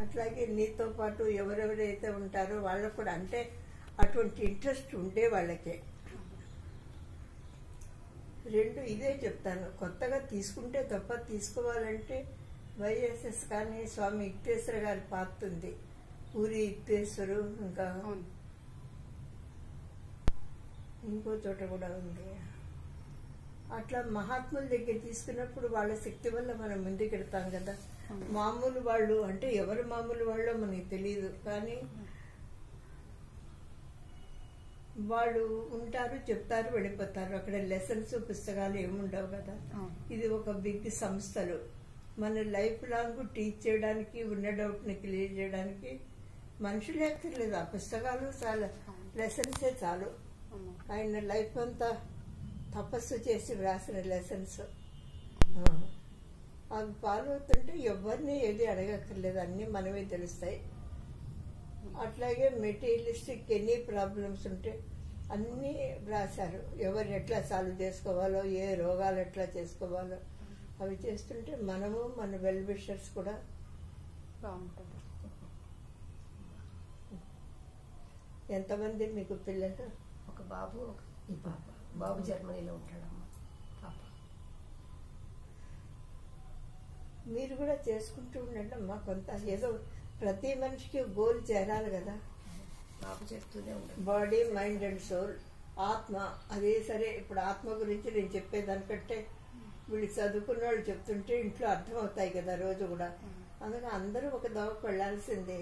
అట్లాగే నీతో పాటు ఎవరెవరైతే ఉంటారో వాళ్ళకు కూడా అంటే అటువంటి ఇంట్రెస్ట్ ఉండే వాళ్ళకే. రెండు ఇదే చెప్తాను, కొత్తగా తీసుకుంటే తప్ప తీసుకోవాలంటే వైఎస్ఎస్ కానీ స్వామి ఇక్తేశ్వర గారి పాత్ర ఉంది, పూరి ఇక్తేశ్వరు, ఇంకా ఇంకో చోట కూడా ఉంది. అట్లా మహాత్ముల దగ్గర తీసుకున్నప్పుడు వాళ్ళ శక్తి వల్ల మనం ముందుకెడతాం కదా. మామూలు వాళ్ళు అంటే ఎవరు మామూలు వాళ్ళో మనకి తెలియదు, కానీ వాళ్ళు ఉంటారు, చెప్తారు, వెళ్ళిపోతారు. అక్కడ లెసన్స్ పుస్తకాలు ఏముండవు కదా. ఇది ఒక బిగ్ సంస్థలు, మన లైఫ్ లాంగ్ టీచ్ చేయడానికి, ఉన్న డౌట్ ని క్లియర్ చేయడానికి మనుషులు ఎక్కర్లేదు. ఆ పుస్తకాలు చాలా, లెసన్సే చాలు. ఆయన లైఫ్ అంతా తపస్సు చేసి వ్రాసిన లెసన్స్ అవి ఫాలో అవుతుంటే ఎవరిని ఏది అడగక్కర్లేదు, అన్నీ మనమే తెలుస్తాయి. అట్లాగే మెటీరియలిస్టిక్ ఎన్ని ప్రాబ్లమ్స్ ఉంటే అన్నీ రాశారు. ఎవరు ఎట్లా సాల్వ్ చేసుకోవాలో, ఏ రోగాలు ఎట్లా చేసుకోవాలో అవి చేస్తుంటే మనము మన వెల్ విషర్స్ కూడా బాగుంటారు. ఎంతమంది మీకు పిల్లలు? ఒక బాబు, ఈ పాప. బాబు జర్మనీలో ఉంటాడమ్మా. పాప మీరు కూడా చేసుకుంటూ ఉండండి అమ్మా. కొంత ఏదో ప్రతి మనిషికి గోల్ చేరాలి కదా. బాబు చెప్తూనే ఉంటాడు, బాడీ, మైండ్ అండ్ సోల్, ఆత్మ. అదే సరే, ఇప్పుడు ఆత్మ గురించి నేను చెప్పేదానికంటే వీళ్ళు చదువుకున్న వాళ్ళు చెప్తుంటే ఇంట్లో అర్థమవుతాయి కదా రోజు కూడా. అందుకని అందరూ ఒక దోవకు వెళ్లాల్సిందే.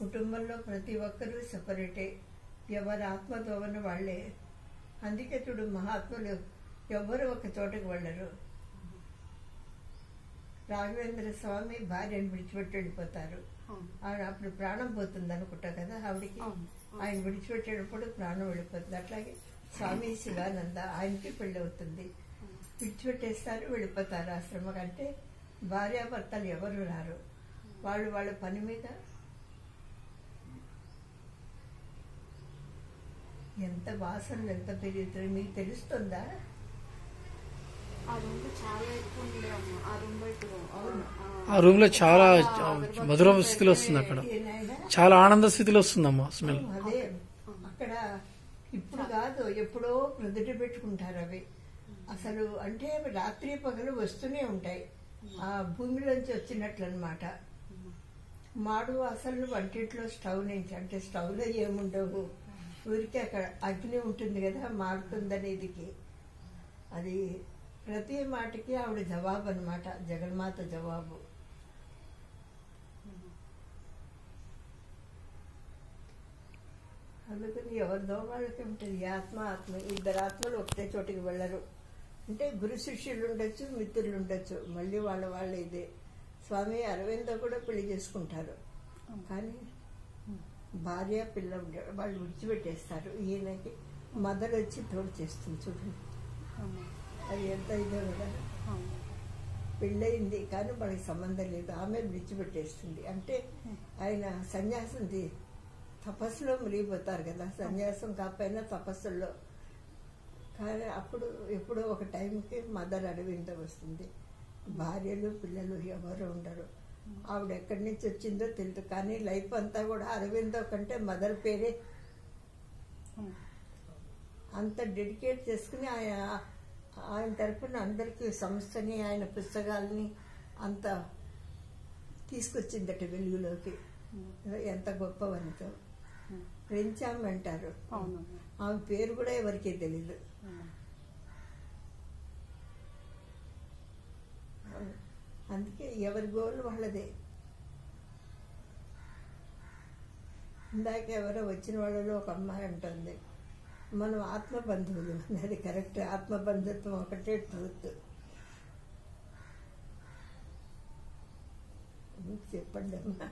కుటుంబంలో ప్రతి ఒక్కరూ సెపరేటే, ఎవరి ఆత్మ దోవన వాళ్లే. అందుకే చూడు, మహాత్ములు ఎవరు ఒక చోటకు వెళ్ళరు. రాఘవేంద్ర స్వామి భార్యను విడిచిపెట్టి వెళ్ళిపోతారు. అప్పుడు ప్రాణం పోతుంది అనుకుంటా కదా ఆవిడికి. ఆయన విడిచిపెట్టేటప్పుడు ప్రాణం వెళ్ళిపోతుంది. అట్లాగే స్వామి శివానంద, ఆయనకి పెళ్లి అవుతుంది, విడిచిపెట్టేస్తారు, వెళ్ళిపోతారు ఆశ్రమం. అంటే భార్యాభర్తలు ఎవరు రారు, వాళ్ళు వాళ్ళ పని మీద. ఎంత వాసనలు ఎంత పెరుగుతుంది మీకు తెలుస్తుందా? ఆ రూమ్ లో చాలా మధుర స్థితిలో వస్తుంది, అక్కడ చాలా ఆనంద స్థితిలో వస్తుందమ్మా స్మెల్. అదే అక్కడ ఇప్పుడు కాదు, ఎప్పుడో ప్రొద్దుట పెట్టుకుంటారు అవి. అసలు అంటే రాత్రి పగలు వస్తూనే ఉంటాయి, ఆ భూమిలోంచి వచ్చినట్లు అనమాట. మాడు అసలు వంటింట్లో స్టవ్ నుంచి, అంటే స్టవ్ లో ఏముండవు, ఊరికే అక్కడ అగ్ని ఉంటుంది కదా, మారుతుందనేదికి. అది ప్రతి మాటకి ఆవిడ జవాబు అనమాట, జగన్మాత జవాబు. అందుకని ఎవరిదో వాళ్ళకి ఉంటుంది. ఆత్మ ఆత్మ, ఇద్దరు ఆత్మలు ఒకటే చోటికి వెళ్ళరు. అంటే గురు శిష్యులు ఉండొచ్చు, మిత్రులు ఉండొచ్చు, మళ్ళీ వాళ్ళ ఇదే. స్వామి అరవిందో కూడా పెళ్లి చేసుకుంటారు, కానీ భార్య పిల్ల వాళ్ళు విడిచిపెట్టేస్తారు. ఈయనకి మదర్ వచ్చి తోడు చేస్తుంది చూడండి, అది ఎంత ఇదో కదా. పెళ్ళయింది కానీ వాళ్ళకి సంబంధం లేదు, ఆమె విడిచిపెట్టేస్తుంది. అంటే ఆయన సన్యాసం తపస్సులో మునిగిపోతారు కదా, సన్యాసం కాకపోయినా తపస్సుల్లో. కానీ అప్పుడు ఎప్పుడో ఒక టైంకి మదర్ అరవింద వస్తుంది, భార్యలు పిల్లలు ఎవరు ఉండరు. ఆవిడ ఎక్కడి నుంచి వచ్చిందో తెలియదు, కానీ లైఫ్ అంతా కూడా అరవిందో కంటే మదర్ పేరే అంత డెడికేట్ చేసుకుని ఆయన తరఫున అందరికీ సంస్థని, ఆయన పుస్తకాలని అంత తీసుకొచ్చిందట వెలుగులోకి. ఎంత గొప్ప వనితో. ప్రెంచామ్ అంటారు, ఆమె పేరు కూడా ఎవరికీ తెలీదు. అందుకే ఎవరి గోల్ వాళ్ళదే. ఇందాక ఎవరో వచ్చిన వాళ్ళలో ఒక అమ్మాయి ఉంటుంది, మనం ఆత్మబంధువులు, అది కరెక్ట్. ఆత్మబంధుత్వం ఒకటే ట్రూత్. చెప్పండి అమ్మా.